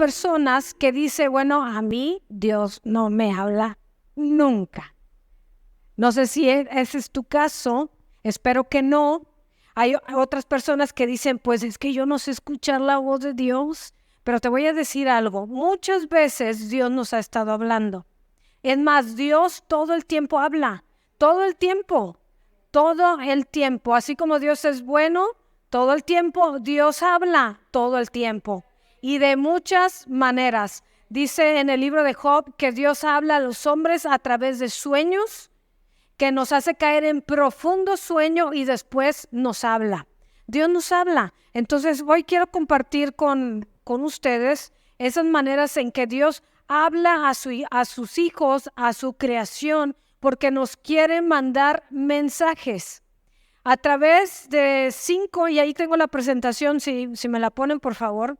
personas que dicen, bueno, a mí Dios no me habla nunca. No sé si ese es tu caso, espero que no. Hay otras personas que dicen, pues es que yo no sé escuchar la voz de Dios, pero te voy a decir algo, muchas veces Dios nos ha estado hablando. Es más, Dios todo el tiempo habla, todo el tiempo, así como Dios es bueno, todo el tiempo Dios habla, todo el tiempo, y de muchas maneras. Dice en el libro de Job que Dios habla a los hombres a través de sueños, que nos hace caer en profundo sueño y después nos habla. Dios nos habla. Entonces hoy quiero compartir con ustedes esas maneras en que Dios habla a sus hijos, a su creación, porque nos quiere mandar mensajes. A través de 5, y ahí tengo la presentación, si me la ponen por favor.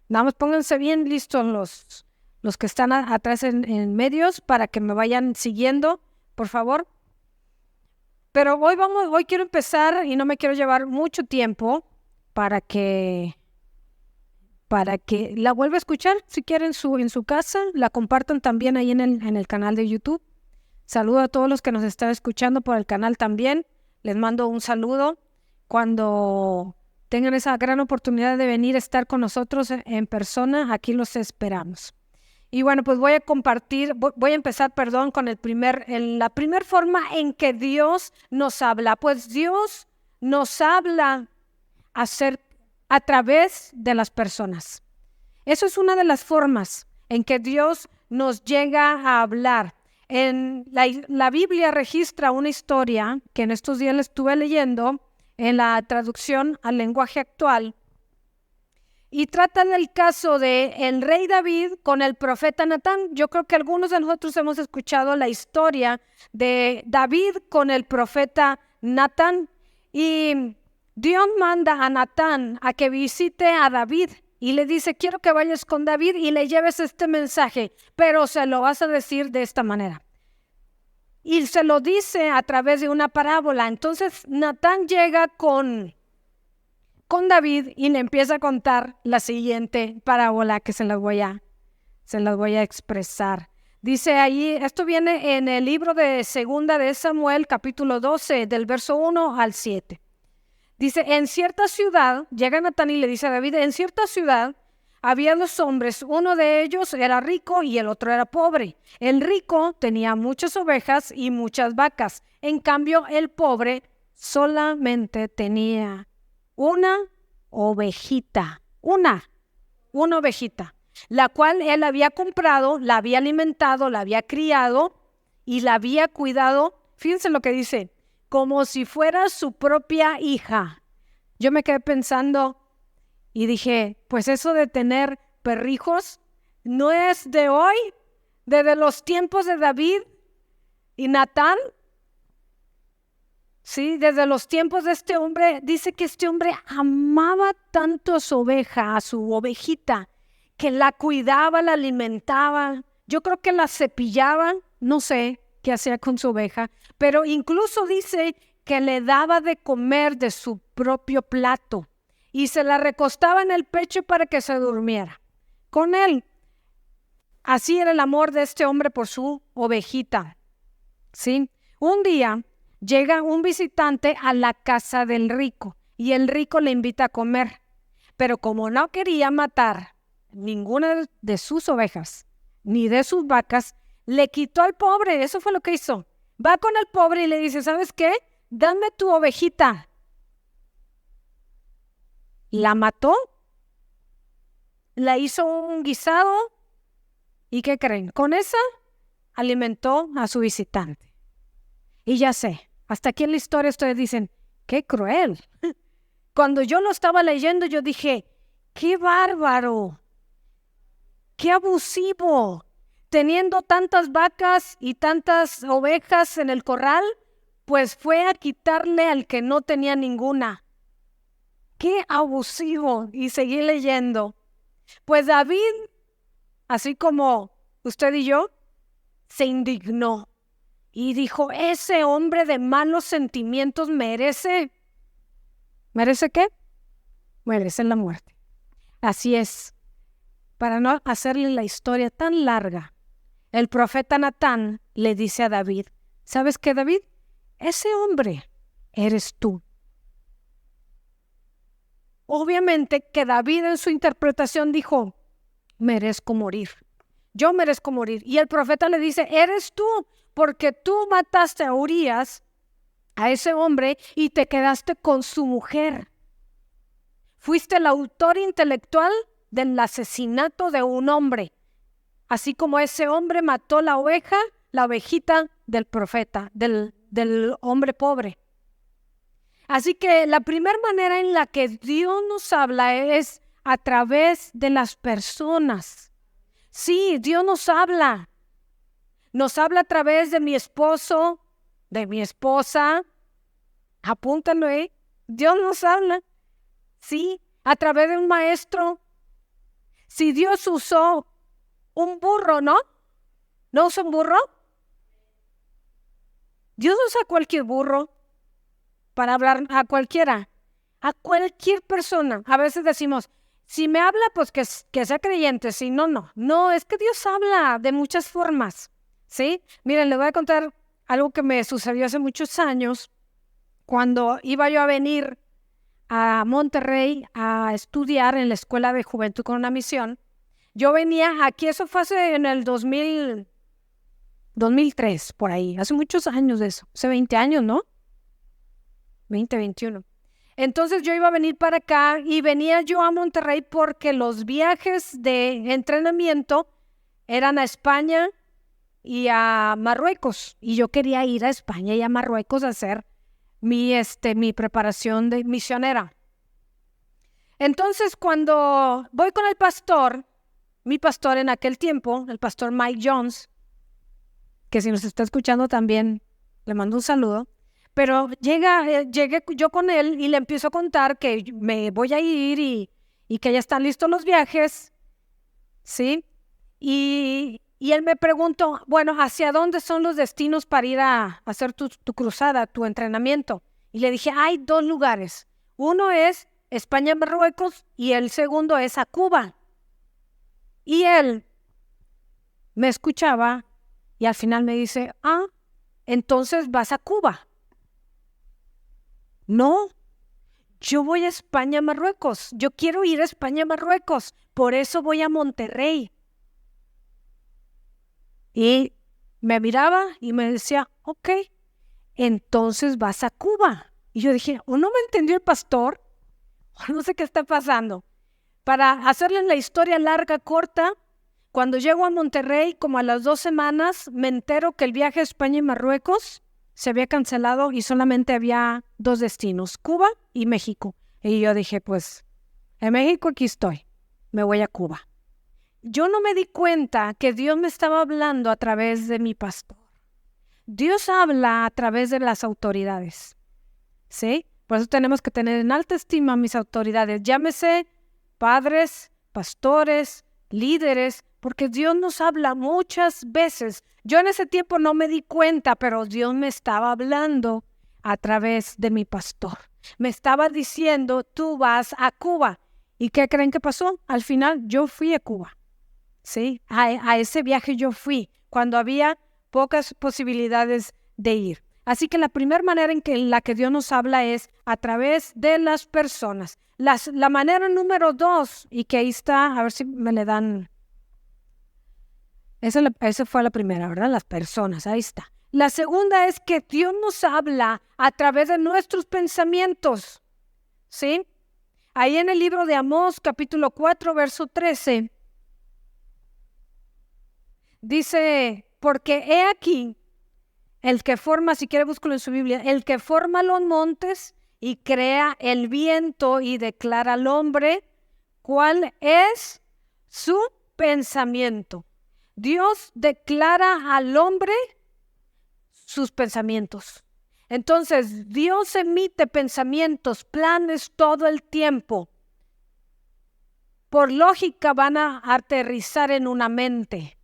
Nada más pónganse bien listos los que están atrás en medios para que me vayan siguiendo, por favor. Pero hoy quiero empezar y no me quiero llevar mucho tiempo para que la vuelva a escuchar, si quieren en su casa, la compartan también ahí en el canal de YouTube. Saludo a todos los que nos están escuchando por el canal también. Les mando un saludo. Cuando tengan esa gran oportunidad de venir a estar con nosotros en persona, aquí los esperamos. Y bueno, pues voy a empezar, con la primera forma en que Dios nos habla. Pues Dios nos habla a través de las personas. Eso es una de las formas en que Dios nos llega a hablar. En la Biblia registra una historia que en estos días la estuve leyendo en la traducción al lenguaje actual, y trata del caso de el rey David con el profeta Natán. Yo creo que algunos de nosotros hemos escuchado la historia de David con el profeta Natán, y Dios manda a Natán a que visite a David y le dice, quiero que vayas con David y le lleves este mensaje, pero se lo vas a decir de esta manera. Y se lo dice a través de una parábola. Entonces Natán llega con David y le empieza a contar la siguiente parábola que se las voy a expresar. Dice ahí, esto viene en el libro de Segunda de Samuel, capítulo 12, del verso 1 al 7. Dice, en cierta ciudad, llega Natán y le dice a David, en cierta ciudad había dos hombres, uno de ellos era rico y el otro era pobre. El rico tenía muchas ovejas y muchas vacas, en cambio el pobre solamente tenía una ovejita, una ovejita, la cual él había comprado, la había alimentado, la había criado y la había cuidado. Fíjense lo que dice, como si fuera su propia hija. Yo me quedé pensando y dije, pues eso de tener perrijos no es de hoy, desde los tiempos de David y Natán. Sí, desde los tiempos de este hombre, dice que este hombre amaba tanto a su oveja, a su ovejita, que la cuidaba, la alimentaba. Yo creo que la cepillaba, no sé qué hacía con su oveja, pero incluso dice que le daba de comer de su propio plato y se la recostaba en el pecho para que se durmiera con él. Así era el amor de este hombre por su ovejita. ¿Sí? Un día llega un visitante a la casa del rico y el rico le invita a comer, pero como no quería matar ninguna de sus ovejas ni de sus vacas, le quitó al pobre. Eso fue lo que hizo. Va con el pobre y le dice, ¿sabes qué? Dame tu ovejita. La mató, la hizo un guisado y ¿qué creen? Con esa alimentó a su visitante. Y ya sé, hasta aquí en la historia ustedes dicen, ¡qué cruel! Cuando yo lo estaba leyendo, yo dije, ¡qué bárbaro! ¡Qué abusivo! Teniendo tantas vacas y tantas ovejas en el corral, pues fue a quitarle al que no tenía ninguna. ¡Qué abusivo! Y seguí leyendo. Pues David, así como usted y yo, se indignó. Y dijo, ese hombre de malos sentimientos merece qué? Merece la muerte. Así es. para no hacerle la historia tan larga, el profeta Natán le dice a David, ¿sabes qué, David? Ese hombre eres tú. Obviamente que David en su interpretación dijo, merezco morir. Yo merezco morir. Y el profeta le dice, eres tú, porque tú mataste a Urías, a ese hombre, y te quedaste con su mujer. Fuiste el autor intelectual del asesinato de un hombre, así como ese hombre mató la ovejita del profeta, del hombre pobre. Así que la primera manera en la que Dios nos habla es a través de las personas. Sí, Dios nos habla. Nos habla a través de mi esposo, de mi esposa. Apúntalo, ¿eh? Dios nos habla. Sí, a través de un maestro. Si Dios usó un burro, ¿no? ¿No usa un burro? Dios usa cualquier burro para hablar a cualquiera, a cualquier persona. A veces decimos, si me habla, pues que sea creyente, si no, no. No, es que Dios habla de muchas formas, ¿sí? Miren, les voy a contar algo que me sucedió hace muchos años, cuando iba yo a venir a Monterrey a estudiar en la Escuela de Juventud con una Misión. Yo venía aquí, eso fue en el 2003, por ahí, hace muchos años de eso, hace 20 años, ¿no? 21. Entonces yo iba a venir para acá y venía yo a Monterrey porque los viajes de entrenamiento eran a España y a Marruecos. Y yo quería ir a España y a Marruecos a hacer mi preparación de misionera. Entonces cuando voy con el pastor, mi pastor en aquel tiempo, el pastor Mike Jones, que si nos está escuchando también le mando un saludo. Pero llegué yo con él y le empiezo a contar que me voy a ir y que ya están listos los viajes, ¿sí? Y él me preguntó, bueno, ¿hacia dónde son los destinos para ir a hacer tu cruzada, tu entrenamiento? Y le dije, hay 2 lugares. Uno es España, Marruecos, y el segundo es a Cuba. Y él me escuchaba y al final me dice, entonces vas a Cuba. No, yo voy a España, Marruecos. Yo quiero ir a España, Marruecos. Por eso voy a Monterrey. Y me miraba y me decía, ok, entonces vas a Cuba. Y yo dije, o no me entendió el pastor, o no sé qué está pasando. Para hacerles la historia larga, corta, cuando llego a Monterrey, como a las 2 semanas, me entero que el viaje a España y Marruecos se había cancelado y solamente había 2 destinos, Cuba y México. Y yo dije, pues, en México aquí estoy, me voy a Cuba. Yo no me di cuenta que Dios me estaba hablando a través de mi pastor. Dios habla a través de las autoridades, ¿sí? Por eso tenemos que tener en alta estima a mis autoridades, llámese padres, pastores, líderes, porque Dios nos habla muchas veces. Yo en ese tiempo no me di cuenta, pero Dios me estaba hablando a través de mi pastor. Me estaba diciendo, tú vas a Cuba. ¿Y qué creen que pasó? Al final yo fui a Cuba. Sí, a ese viaje yo fui cuando había pocas posibilidades de ir. Así que la primera manera en la que Dios nos habla es a través de las personas. La manera número 2, y que ahí está, a ver si me le dan. Esa fue la primera, ¿verdad? Las personas, ahí está. La segunda es que Dios nos habla a través de nuestros pensamientos, ¿sí? Ahí en el libro de Amós, capítulo 4, verso 13, dice, porque he aquí, el que forma, si quiere búscalo en su Biblia, el que forma los montes y crea el viento y declara al hombre cuál es su pensamiento. Dios declara al hombre sus pensamientos. Entonces, Dios emite pensamientos, planes todo el tiempo. Por lógica van a aterrizar en una mente.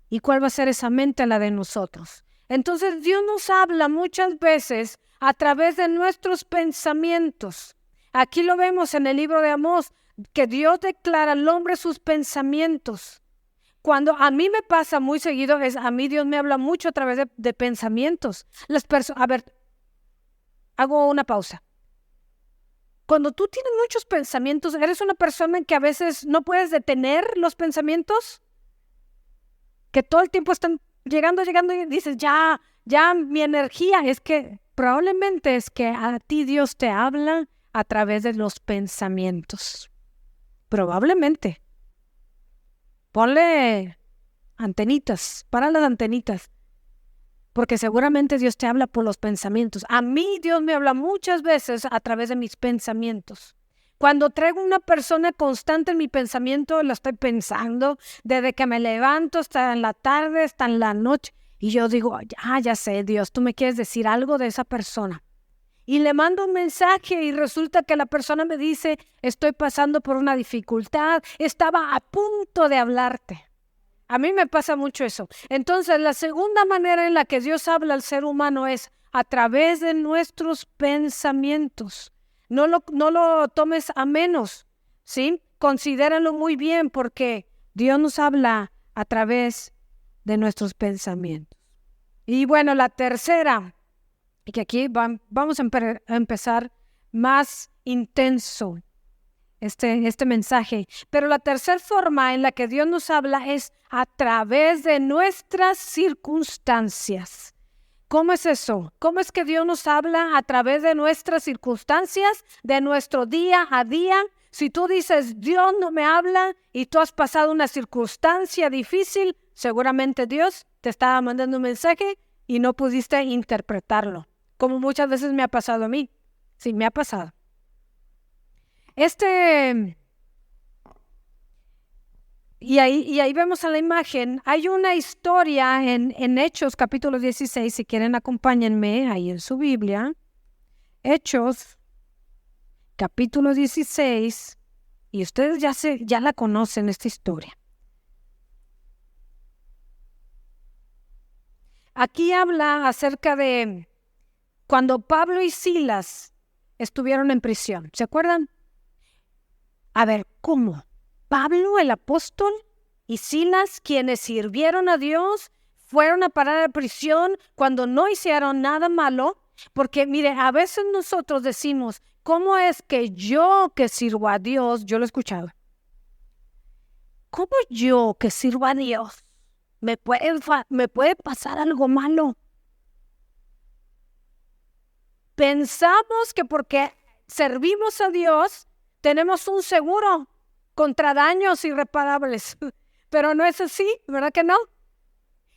¿Y cuál va a ser esa mente? La de nosotros. Entonces, Dios nos habla muchas veces a través de nuestros pensamientos. Aquí lo vemos en el libro de Amós, que Dios declara al hombre sus pensamientos. Cuando a mí me pasa muy seguido, a mí Dios me habla mucho a través de pensamientos. A ver, hago una pausa. Cuando tú tienes muchos pensamientos, ¿eres una persona en que a veces no puedes detener los pensamientos? Que todo el tiempo están llegando y dices, ya, mi energía. Es que probablemente es que a ti Dios te habla a través de los pensamientos. Probablemente. Ponle antenitas, para las antenitas. Porque seguramente Dios te habla por los pensamientos. A mí Dios me habla muchas veces a través de mis pensamientos. Cuando traigo una persona constante en mi pensamiento, la estoy pensando desde que me levanto hasta en la tarde, hasta en la noche. Y yo digo, ya sé, Dios, tú me quieres decir algo de esa persona. Y le mando un mensaje y resulta que la persona me dice, estoy pasando por una dificultad, estaba a punto de hablarte. A mí me pasa mucho eso. Entonces, la segunda manera en la que Dios habla al ser humano es a través de nuestros pensamientos. No lo tomes a menos, ¿sí? Considéralo muy bien porque Dios nos habla a través de nuestros pensamientos. Y bueno, la tercera, y que aquí vamos a empezar más intenso este mensaje. Pero la tercera forma en la que Dios nos habla es a través de nuestras circunstancias. ¿Cómo es eso? ¿Cómo es que Dios nos habla a través de nuestras circunstancias, de nuestro día a día? Si tú dices, Dios no me habla y tú has pasado una circunstancia difícil, seguramente Dios te estaba mandando un mensaje y no pudiste interpretarlo, como muchas veces me ha pasado a mí. Sí, me ha pasado. Y ahí vemos en la imagen, hay una historia en Hechos capítulo 16, si quieren acompáñenme ahí en su Biblia. Hechos capítulo 16, y ustedes ya la conocen esta historia. Aquí habla acerca de cuando Pablo y Silas estuvieron en prisión. ¿Se acuerdan? A ver, ¿cómo? Pablo, el apóstol, y Silas, quienes sirvieron a Dios, fueron a parar a prisión cuando no hicieron nada malo. Porque, mire, a veces nosotros decimos, ¿cómo es que yo que sirvo a Dios, yo lo he escuchado, ¿cómo yo que sirvo a Dios me puede pasar algo malo? Pensamos que porque servimos a Dios, tenemos un seguro contra daños irreparables, pero no es así, ¿verdad que no?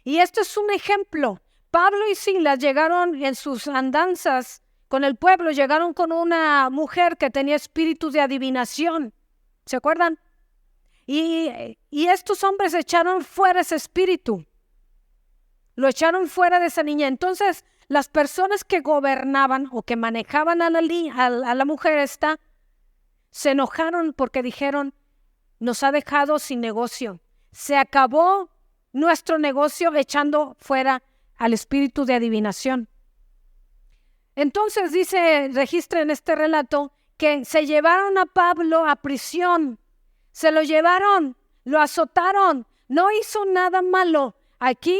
Y esto es un ejemplo. Pablo y Silas llegaron en sus andanzas con el pueblo, llegaron con una mujer que tenía espíritu de adivinación, ¿se acuerdan? Y estos hombres echaron fuera ese espíritu, lo echaron fuera de esa niña. Entonces, las personas que gobernaban o que manejaban a la mujer esta, se enojaron porque dijeron, nos ha dejado sin negocio. Se acabó nuestro negocio echando fuera al espíritu de adivinación. Entonces registra en este relato que se llevaron a Pablo a prisión. Se lo llevaron, lo azotaron, no hizo nada malo. Aquí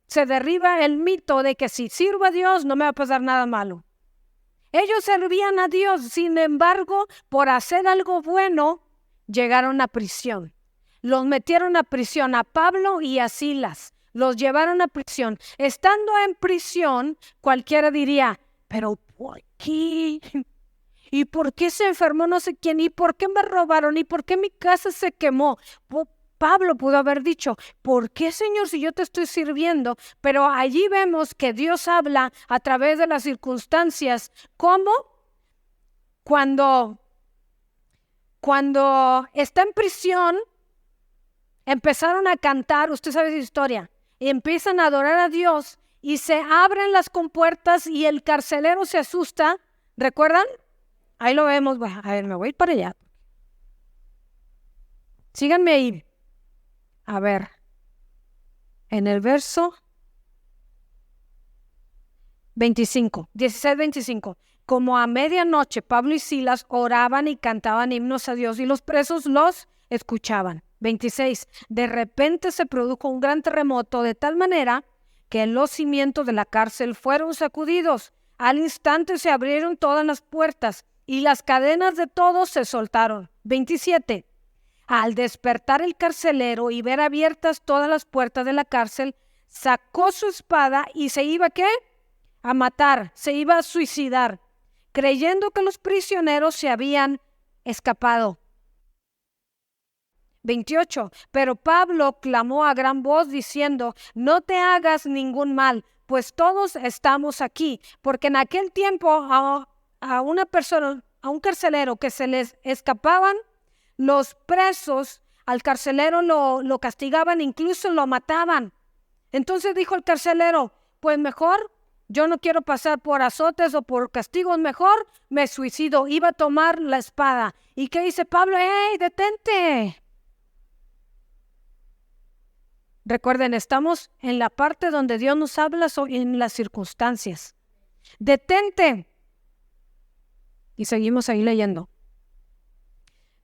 se derriba el mito de que si sirvo a Dios no me va a pasar nada malo. Ellos servían a Dios, sin embargo, por hacer algo bueno, llegaron a prisión. Los metieron a prisión, a Pablo y a Silas. Los llevaron a prisión. Estando en prisión, cualquiera diría, ¿pero por qué? ¿Y por qué se enfermó no sé quién? ¿Y por qué me robaron? ¿Y por qué mi casa se quemó? Pablo pudo haber dicho, ¿por qué, Señor, si yo te estoy sirviendo? Pero allí vemos que Dios habla a través de las circunstancias. ¿Cómo? Cuando está en prisión, empezaron a cantar, usted sabe esa historia, y empiezan a adorar a Dios y se abren las compuertas y el carcelero se asusta. ¿Recuerdan? Ahí lo vemos. A ver, me voy a ir para allá. Síganme ahí. A ver, en el verso 25, 16, 25. Como a medianoche, Pablo y Silas oraban y cantaban himnos a Dios y los presos los escuchaban. 26. De repente se produjo un gran terremoto de tal manera que los cimientos de la cárcel fueron sacudidos. Al instante se abrieron todas las puertas y las cadenas de todos se soltaron. 27. Al despertar el carcelero y ver abiertas todas las puertas de la cárcel, sacó su espada y se iba, ¿qué? A matar, se iba a suicidar, creyendo que los prisioneros se habían escapado. 28. Pero Pablo clamó a gran voz diciendo: no te hagas ningún mal, pues todos estamos aquí. Porque en aquel tiempo a una persona, a un carcelero que se les escapaban, los presos al carcelero lo castigaban, incluso lo mataban. Entonces dijo el carcelero: pues mejor, yo no quiero pasar por azotes o por castigos, mejor me suicido. Iba a tomar la espada. ¿Y qué dice Pablo? ¡Ey, detente! Recuerden, estamos en la parte donde Dios nos habla en las circunstancias. Detente. Y seguimos ahí leyendo.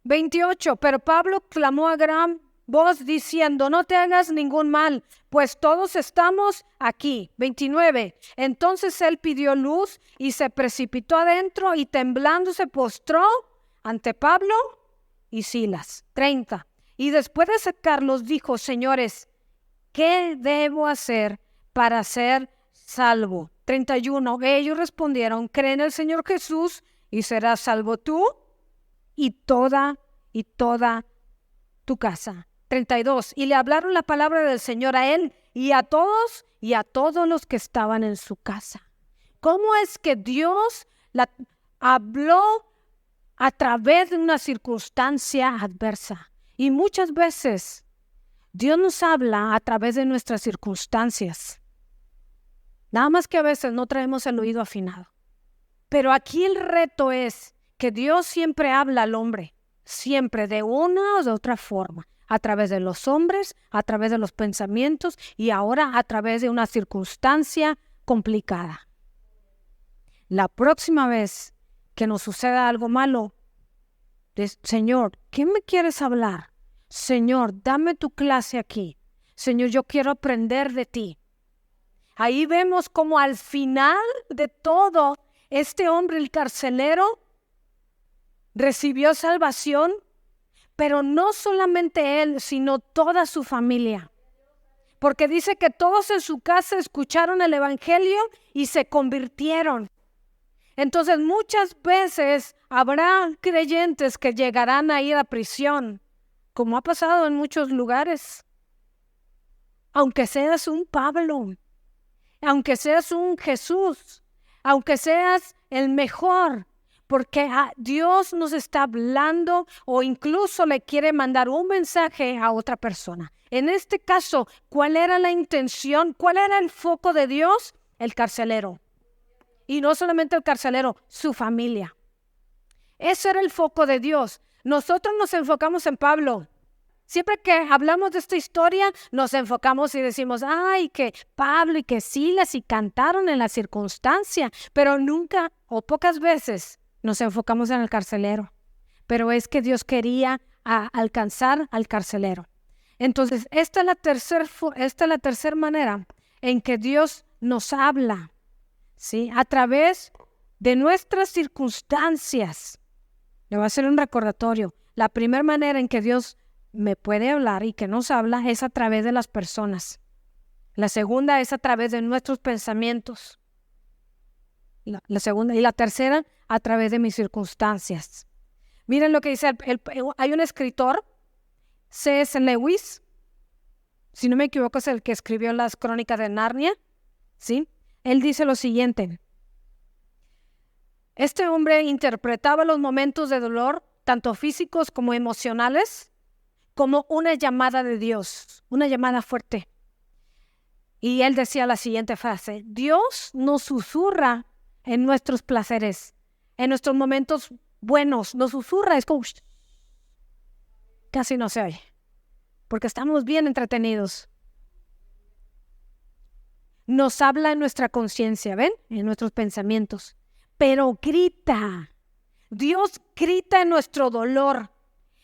28. Pero Pablo clamó a gran voz diciendo: no te hagas ningún mal, pues todos estamos aquí. 29. Entonces él pidió luz y se precipitó adentro y temblando se postró ante Pablo y Silas. 30. Y después de sacarlos dijo: señores, ¿qué debo hacer para ser salvo? 31. Ellos respondieron: cree en el Señor Jesús y serás salvo tú y toda tu casa. 32. Y le hablaron la palabra del Señor a él y a todos los que estaban en su casa. ¿Cómo es que Dios habló a través de una circunstancia adversa? Y muchas veces Dios nos habla a través de nuestras circunstancias. Nada más que a veces no traemos el oído afinado. Pero aquí el reto es que Dios siempre habla al hombre, siempre de una o de otra forma, a través de los hombres, a través de los pensamientos y ahora a través de una circunstancia complicada. La próxima vez que nos suceda algo malo, Señor, ¿qué me quieres hablar? Señor, dame tu clase aquí. Señor, yo quiero aprender de ti. Ahí vemos como al final de todo, este hombre, el carcelero, recibió salvación, pero no solamente él, sino toda su familia. Porque dice que todos en su casa escucharon el evangelio y se convirtieron. Entonces muchas veces habrá creyentes que llegarán a ir a prisión, como ha pasado en muchos lugares. Aunque seas un Pablo, aunque seas un Jesús, aunque seas el mejor, porque Dios nos está hablando o incluso le quiere mandar un mensaje a otra persona. En este caso, ¿cuál era la intención? ¿Cuál era el foco de Dios? El carcelero. Y no solamente el carcelero, su familia. Ese era el foco de Dios. Nosotros nos enfocamos en Pablo. Siempre que hablamos de esta historia, nos enfocamos y decimos: ay, que Pablo y que Silas y cantaron en la circunstancia, pero nunca o pocas veces nos enfocamos en el carcelero. Pero es que Dios quería alcanzar al carcelero. Entonces, esta es la tercera manera en que Dios nos habla, ¿sí? A través de nuestras circunstancias. Le voy a hacer un recordatorio. La primera manera en que Dios me puede hablar y que nos habla es a través de las personas. La segunda es a través de nuestros pensamientos. La segunda y la tercera a través de mis circunstancias. Miren lo que dice, hay un escritor, C.S. Lewis, si no me equivoco es el que escribió las Crónicas de Narnia, ¿sí? Él dice lo siguiente: este hombre interpretaba los momentos de dolor, tanto físicos como emocionales, como una llamada de Dios, una llamada fuerte. Y él decía la siguiente frase: Dios nos susurra en nuestros placeres, en nuestros momentos buenos, nos susurra, es como casi no se oye, porque estamos bien entretenidos. Nos habla en nuestra conciencia, ¿ven? En nuestros pensamientos. pero grita. Dios grita en nuestro dolor.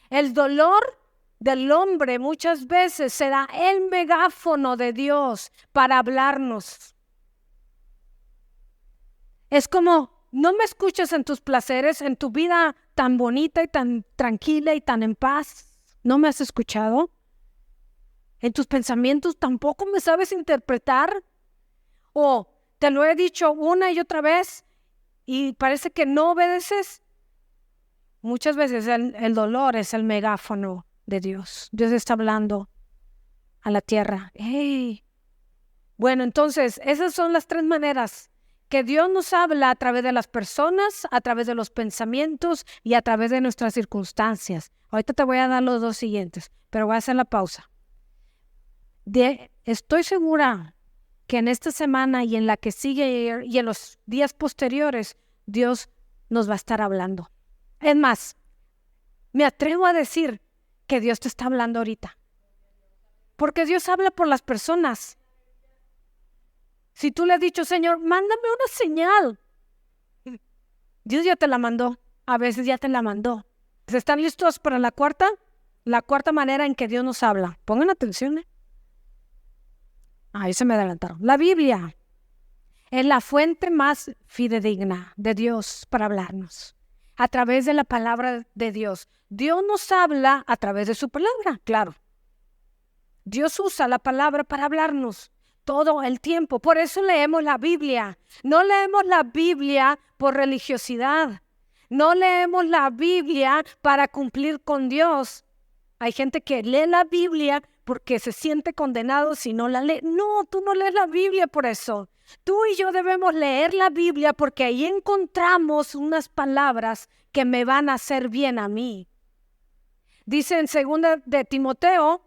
El dolor del hombre muchas veces será el megáfono de Dios para hablarnos. Es como, no me escuches en tus placeres, en tu vida tan bonita y tan tranquila y tan en paz. ¿No me has escuchado? En tus pensamientos tampoco me sabes interpretar. O te lo he dicho una y otra vez y parece que no obedeces. Muchas veces el dolor es el megáfono de Dios. Dios está hablando a la tierra. ¡Hey! Bueno, entonces, esas son las 3 maneras que Dios nos habla a través de las personas, a través de los pensamientos y a través de nuestras circunstancias. Ahorita te voy a dar los 2 siguientes, pero voy a hacer la pausa. Estoy segura que en esta semana y en la que sigue y en los días posteriores, Dios nos va a estar hablando. Es más, me atrevo a decir que Dios te está hablando ahorita. Porque Dios habla por las personas. Si tú le has dicho, Señor, mándame una señal, Dios ya te la mandó. A veces ya te la mandó. ¿Están listos para la cuarta? La cuarta manera en que Dios nos habla. Pongan atención. Ahí se me adelantaron. La Biblia es la fuente más fidedigna de Dios para hablarnos. A través de la palabra de Dios. Dios nos habla a través de su palabra, claro. Dios usa la palabra para hablarnos todo el tiempo. Por eso leemos la Biblia. No leemos la Biblia por religiosidad. No leemos la Biblia para cumplir con Dios. Hay gente que lee la Biblia porque se siente condenado si no la lee. No, tú no lees la Biblia por eso. Tú y yo debemos leer la Biblia porque ahí encontramos unas palabras que me van a hacer bien a mí. Dice en 2 de Timoteo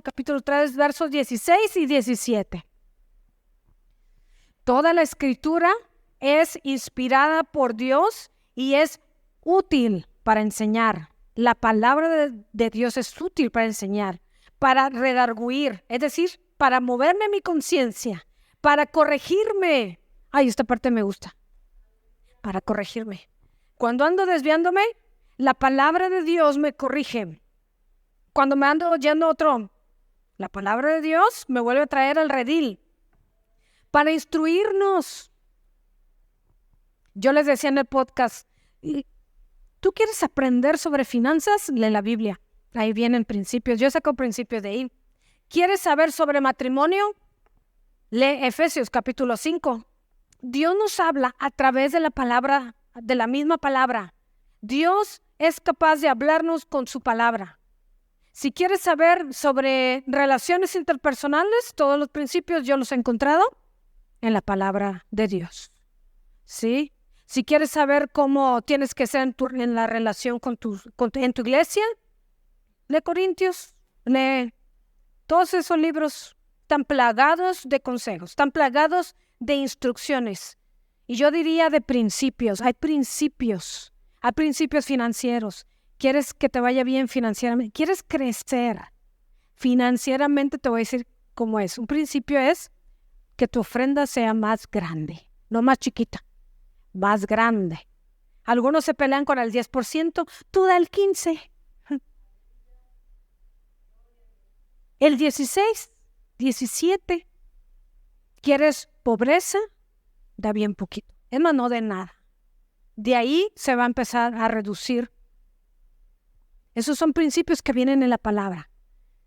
capítulo 3, versos 16 y 17. Toda la escritura es inspirada por Dios y es útil para enseñar. La palabra de Dios es útil para enseñar, para redarguir, es decir, para moverme mi conciencia, para corregirme. Ay, esta parte me gusta. Para corregirme. Cuando ando desviándome, la palabra de Dios me corrige. Cuando me ando oyendo otro, la palabra de Dios me vuelve a traer al redil. Para instruirnos. Yo les decía en el podcast, ¿tú quieres aprender sobre finanzas? Lee la Biblia. Ahí vienen principios. Yo saco principios de ahí. ¿Quieres saber sobre matrimonio? Lee Efesios capítulo 5. Dios nos habla a través de la palabra, de la misma palabra. Dios es capaz de hablarnos con su palabra. Si quieres saber sobre relaciones interpersonales, todos los principios yo los he encontrado en la palabra de Dios. ¿Sí? Si quieres saber cómo tienes que ser en la relación en tu iglesia, lee Corintios, lee todos esos libros tan plagados de consejos, tan plagados de instrucciones. Y yo diría de principios. Hay principios financieros. ¿Quieres que te vaya bien financieramente? ¿Quieres crecer financieramente? Te voy a decir cómo es. Un principio es que tu ofrenda sea más grande, no más chiquita, más grande. Algunos se pelean con el 10%, tú da el 15%. El 16%, 17%. ¿Quieres pobreza? Da bien poquito. Es más, no de nada. De ahí se va a empezar a reducir. Esos son principios que vienen en la palabra.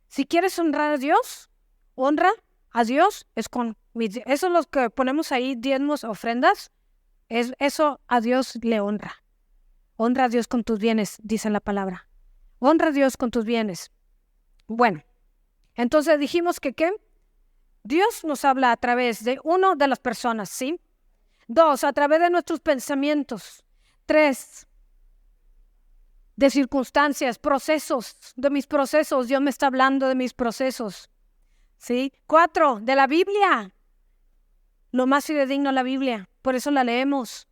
Si quieres honrar a Dios, honra a Dios. Eso es lo que ponemos ahí, diezmos, ofrendas. Eso a Dios le honra. Honra a Dios con tus bienes, dice la palabra. Honra a Dios con tus bienes. Bueno, entonces dijimos que ¿qué? Dios nos habla a través de de las personas, ¿sí? 2, a través de nuestros pensamientos. 3, de circunstancias, procesos, de mis procesos. Dios me está hablando de mis procesos, ¿sí? 4, de la Biblia. Lo más fidedigno es la Biblia. Por eso la leemos.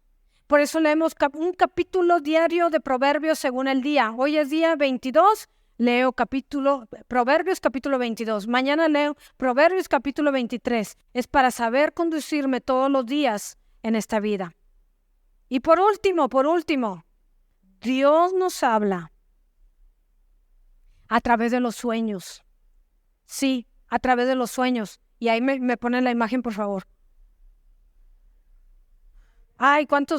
Por eso leemos un capítulo diario de Proverbios según el día. Hoy es día 22. Leo Proverbios capítulo 22. Mañana leo Proverbios capítulo 23. Es para saber conducirme todos los días en esta vida. Y por último, Dios nos habla a través de los sueños. Sí, a través de los sueños. Y ahí me ponen la imagen, por favor. Ay, ¿cuánto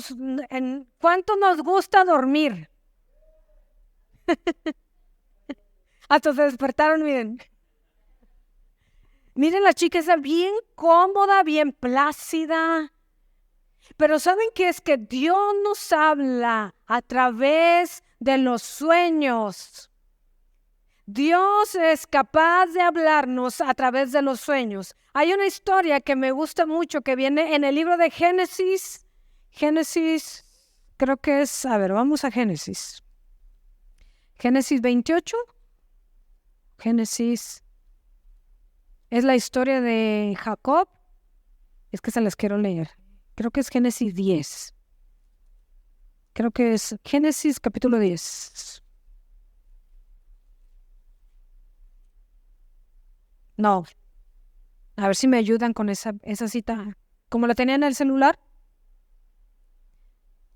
nos gusta dormir? Hasta se despertaron, miren. Miren, la chica está bien cómoda, bien plácida. Pero ¿saben qué es? Que Dios nos habla a través de los sueños. Dios es capaz de hablarnos a través de los sueños. Hay una historia que me gusta mucho que viene en el libro de Génesis. Génesis, creo que es, vamos a Génesis. Génesis 28. Génesis es la historia de Jacob. Es que se las quiero leer. Creo que es Génesis 10. Creo que es Génesis capítulo 10. No. A ver si me ayudan con esa cita. Como la tenía en el celular.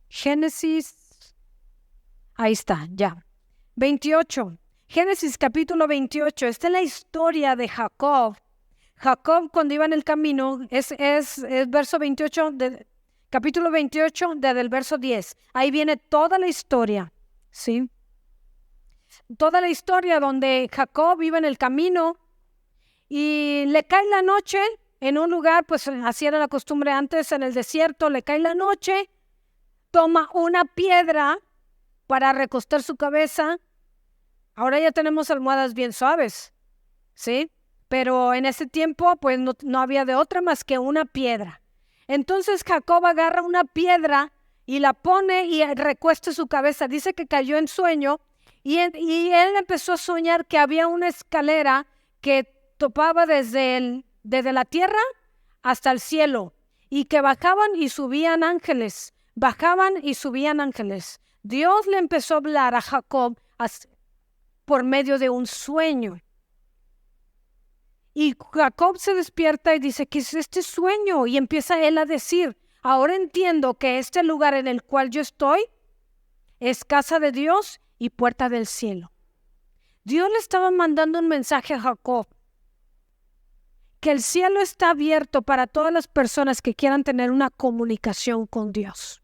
Génesis. Ahí está, ya. 28. Génesis capítulo 28. Esta es la historia de Jacob. Jacob, cuando iba en el camino, es verso 28, capítulo 28, desde el verso 10. Ahí viene toda la historia, ¿sí? Toda la historia donde Jacob iba en el camino y le cae la noche en un lugar, pues así era la costumbre antes, en el desierto, le cae la noche, toma una piedra para recostar su cabeza. Ahora ya tenemos almohadas bien suaves, ¿sí? Pero en ese tiempo pues no había de otra más que una piedra. Entonces Jacob agarra una piedra y la pone y recuesta su cabeza. Dice que cayó en sueño y él empezó a soñar que había una escalera que topaba desde la tierra hasta el cielo y que bajaban y subían ángeles. Bajaban y subían ángeles. Dios le empezó a hablar a Jacob por medio de un sueño. Y Jacob se despierta y dice, ¿qué es este sueño? Y empieza él a decir, ahora entiendo que este lugar en el cual yo estoy es casa de Dios y puerta del cielo. Dios le estaba mandando un mensaje a Jacob, que el cielo está abierto para todas las personas que quieran tener una comunicación con Dios.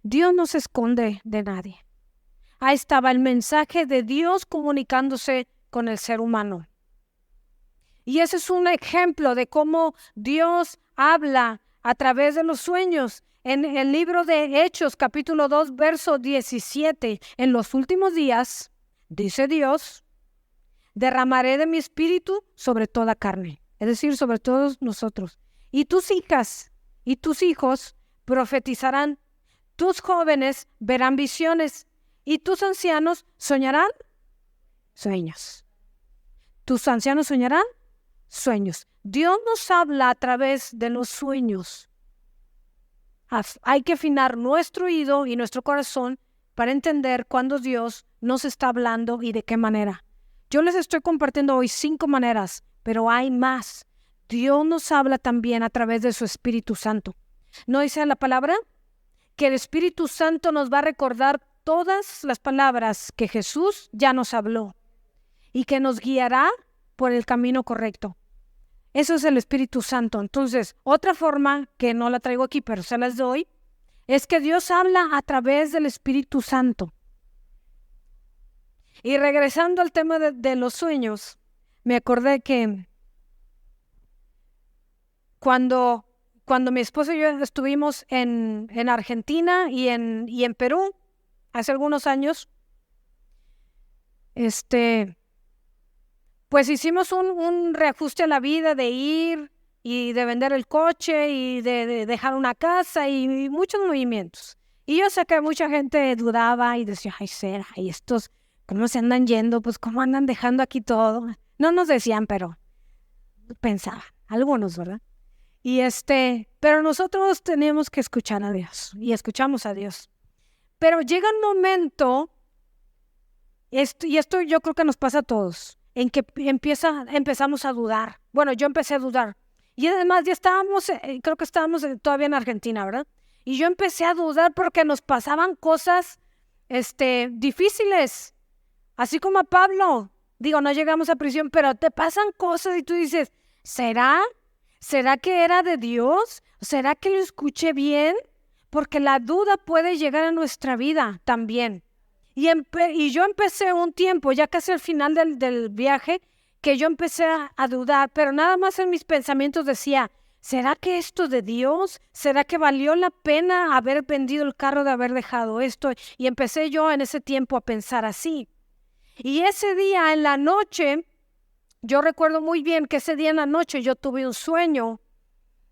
Dios no se esconde de nadie. Ahí estaba el mensaje de Dios comunicándose con el ser humano. Y ese es un ejemplo de cómo Dios habla a través de los sueños. En el libro de Hechos, capítulo 2, verso 17, en los últimos días, dice Dios, derramaré de mi espíritu sobre toda carne, es decir, sobre todos nosotros. Y tus hijas y tus hijos profetizarán, tus jóvenes verán visiones y tus ancianos soñarán sueños. Tus ancianos soñarán sueños. Dios nos habla a través de los sueños. Hay que afinar nuestro oído y nuestro corazón para entender cuándo Dios nos está hablando y de qué manera. Yo les estoy compartiendo hoy 5 maneras, pero hay más. Dios nos habla también a través de su Espíritu Santo. ¿No dice la palabra? Que el Espíritu Santo nos va a recordar todas las palabras que Jesús ya nos habló y que nos guiará por el camino correcto. Eso es el Espíritu Santo. Entonces, otra forma que no la traigo aquí, pero se las doy, es que Dios habla a través del Espíritu Santo. Y regresando al tema de los sueños, me acordé que cuando mi esposo y yo estuvimos en Argentina y en Perú hace algunos años, pues hicimos un reajuste a la vida de ir y de vender el coche y de dejar una casa y muchos movimientos. Y yo sé que mucha gente dudaba y decía, ay, será, y estos, ¿cómo se andan yendo? Pues, ¿cómo andan dejando aquí todo? No nos decían, pero pensaban, algunos, ¿verdad? Y pero nosotros teníamos que escuchar a Dios y escuchamos a Dios. Pero llega un momento, y esto yo creo que nos pasa a todos, en que empezamos a dudar. Bueno, yo empecé a dudar. Y además ya estábamos, creo que estábamos todavía en Argentina, ¿verdad? Y yo empecé a dudar porque nos pasaban cosas difíciles, así como a Pablo. Digo, no llegamos a prisión, pero te pasan cosas y tú dices, ¿será? ¿Será que era de Dios? ¿Será que lo escuché bien? Porque la duda puede llegar a nuestra vida también. Y yo empecé un tiempo, ya casi al final del viaje, que yo empecé a dudar, pero nada más en mis pensamientos decía, ¿será que esto de Dios? ¿Será que valió la pena haber vendido el carro, de haber dejado esto? Y empecé yo en ese tiempo a pensar así. Y ese día en la noche, yo recuerdo muy bien que ese día en la noche yo tuve un sueño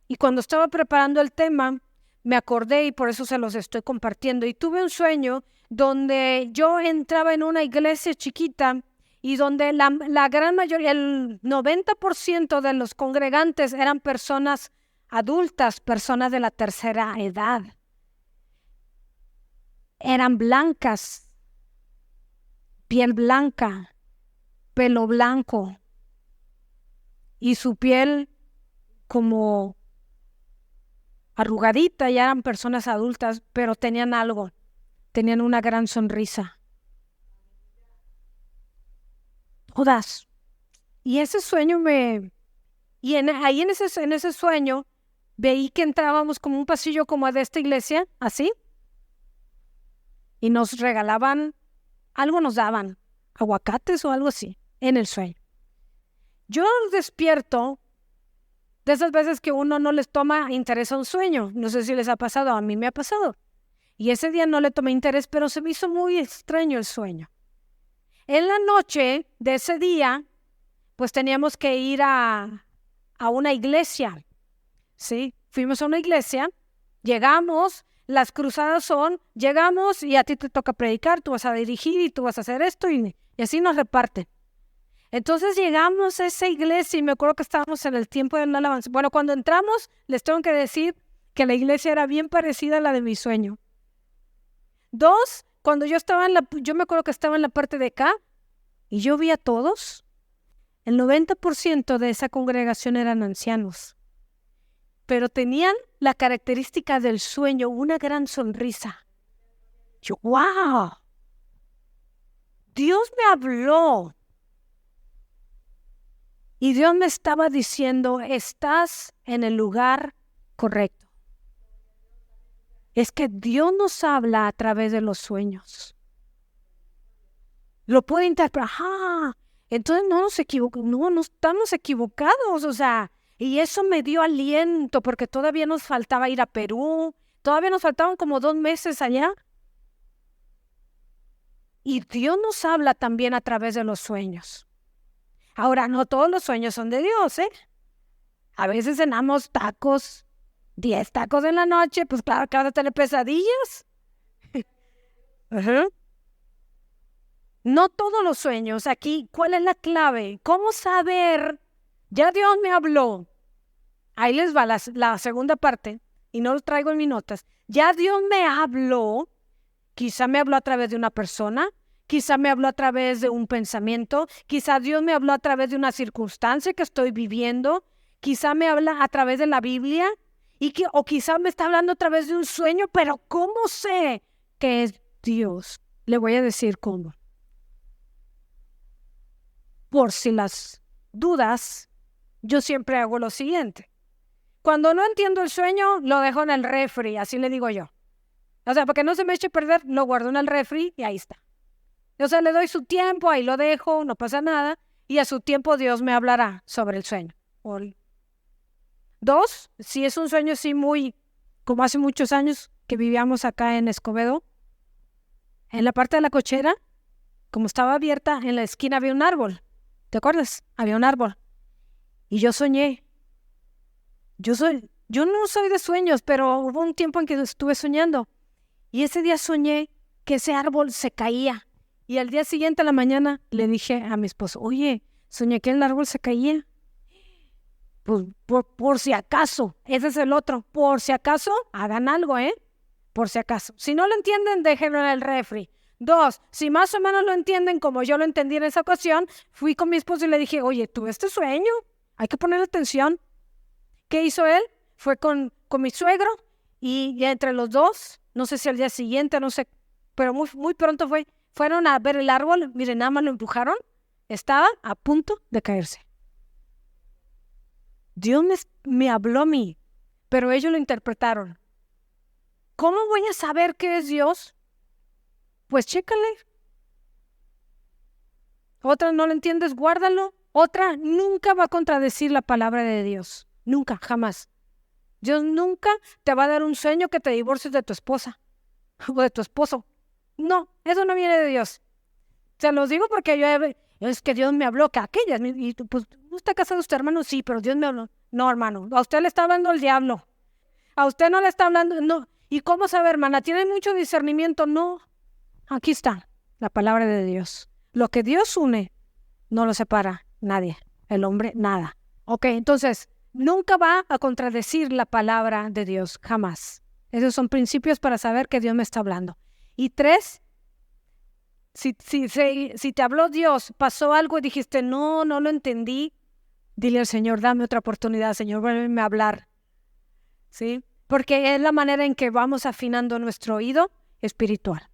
y cuando estaba preparando el tema, me acordé y por eso se los estoy compartiendo. Y tuve un sueño donde yo entraba en una iglesia chiquita y donde la gran mayoría, el 90% de los congregantes eran personas adultas, personas de la tercera edad. Eran blancas, piel blanca, pelo blanco y su piel como arrugadita, ya eran personas adultas, pero tenían algo, tenían una gran sonrisa. Todas. Y ese sueño ahí en ese sueño veí que entrábamos como un pasillo como de esta iglesia, así, y nos regalaban, algo nos daban, aguacates o algo así, en el sueño. Yo despierto de esas veces que uno no les toma interés a un sueño. No sé si les ha pasado, a mí me ha pasado. Y ese día no le tomé interés, pero se me hizo muy extraño el sueño. En la noche de ese día, pues teníamos que ir a una iglesia, ¿sí? Fuimos a una iglesia, llegamos, las cruzadas llegamos y a ti te toca predicar, tú vas a dirigir y tú vas a hacer esto y así nos reparten. Entonces llegamos a esa iglesia y me acuerdo que estábamos en el tiempo de la alabanza. Bueno, cuando entramos, les tengo que decir que la iglesia era bien parecida a la de mi sueño. 2, cuando yo me acuerdo que estaba en la parte de acá y yo vi a todos. El 90% de esa congregación eran ancianos, pero tenían la característica del sueño, una gran sonrisa. Yo, ¡wow! Dios me habló. Y Dios me estaba diciendo, estás en el lugar correcto. Es que Dios nos habla a través de los sueños. Lo puede interpretar. Entonces no estamos equivocados, o sea, y eso me dio aliento porque todavía nos faltaba ir a Perú, todavía nos faltaban como 2 meses allá. Y Dios nos habla también a través de los sueños. Ahora, no todos los sueños son de Dios, ¿eh? A veces cenamos tacos, 10 tacos en la noche, pues claro que vas a tener pesadillas. No todos los sueños. Aquí, ¿cuál es la clave? ¿Cómo saber? Ya Dios me habló. Ahí les va la segunda parte, y no lo traigo en mis notas. Ya Dios me habló. Quizá me habló a través de una persona, quizá me habló a través de un pensamiento, quizá Dios me habló a través de una circunstancia que estoy viviendo, quizá me habla a través de la Biblia, o quizá me está hablando a través de un sueño, pero ¿cómo sé que es Dios? Le voy a decir cómo. Por si las dudas, yo siempre hago lo siguiente. Cuando no entiendo el sueño, lo dejo en el refri, así le digo yo. O sea, para que no se me eche a perder, lo guardo en el refri y ahí está. O sea, le doy su tiempo, ahí lo dejo, no pasa nada. Y a su tiempo Dios me hablará sobre el sueño. 2, si es un sueño así muy, como hace muchos años que vivíamos acá en Escobedo, en la parte de la cochera, como estaba abierta, en la esquina había un árbol. ¿Te acuerdas? Había un árbol. Y yo soñé. Yo no soy de sueños, pero hubo un tiempo en que estuve soñando. Y ese día soñé que ese árbol se caía. Y al día siguiente, a la mañana, le dije a mi esposo, oye, soñé que el árbol se caía. Pues por si acaso, ese es el otro. Por si acaso, hagan algo, Por si acaso. Si no lo entienden, déjenlo en el refri. 2, si más o menos lo entienden como yo lo entendí en esa ocasión, fui con mi esposo y le dije, oye, tuve este sueño, hay que ponerle atención. ¿Qué hizo él? Fue con mi suegro y entre los dos, no sé si al día siguiente, no sé, pero muy pronto fueron a ver el árbol. Miren, nada más lo empujaron. Estaba a punto de caerse. Dios me habló a mí, pero ellos lo interpretaron. ¿Cómo voy a saber qué es Dios? Pues chécale. Otra, no lo entiendes, guárdalo. Otra, nunca va a contradecir la palabra de Dios. Nunca, jamás. Dios nunca te va a dar un sueño que te divorcies de tu esposa o de tu esposo. No, eso no viene de Dios. Se los digo porque es que Dios me habló que aquellas, y pues, ¿usted casado usted, hermano? Sí, pero Dios me habló. No, hermano, a usted le está hablando el diablo. A usted no le está hablando, no. ¿Y cómo sabe, hermana? ¿Tiene mucho discernimiento? No. Aquí está la palabra de Dios. Lo que Dios une, no lo separa nadie. El hombre, nada. Ok, entonces, nunca va a contradecir la palabra de Dios, jamás. Esos son principios para saber que Dios me está hablando. Y 3, si te habló Dios, pasó algo y dijiste, no lo entendí, dile al Señor, dame otra oportunidad, Señor, vuélveme a hablar. ¿Sí? Porque es la manera en que vamos afinando nuestro oído espiritual.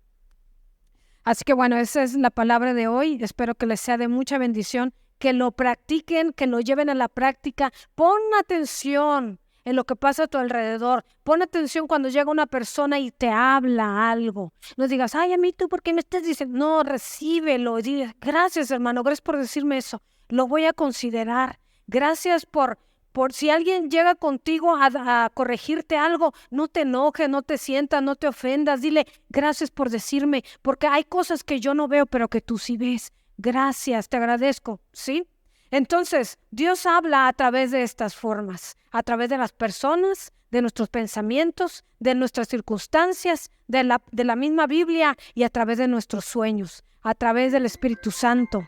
Así que bueno, esa es la palabra de hoy. Espero que les sea de mucha bendición, que lo practiquen, que lo lleven a la práctica. Pon atención en lo que pasa a tu alrededor. Pon atención cuando llega una persona y te habla algo. No digas, ay, a mí tú, ¿por qué me estás diciendo? No, recíbelo. Digas, gracias, hermano, gracias por decirme eso. Lo voy a considerar. Gracias por si alguien llega contigo a corregirte algo, no te enojes, no te sientas, no te ofendas. Dile, gracias por decirme, porque hay cosas que yo no veo, pero que tú sí ves. Gracias, te agradezco, ¿sí? Entonces, Dios habla a través de estas formas, a través de las personas, de nuestros pensamientos, de nuestras circunstancias, de la misma Biblia y a través de nuestros sueños, a través del Espíritu Santo.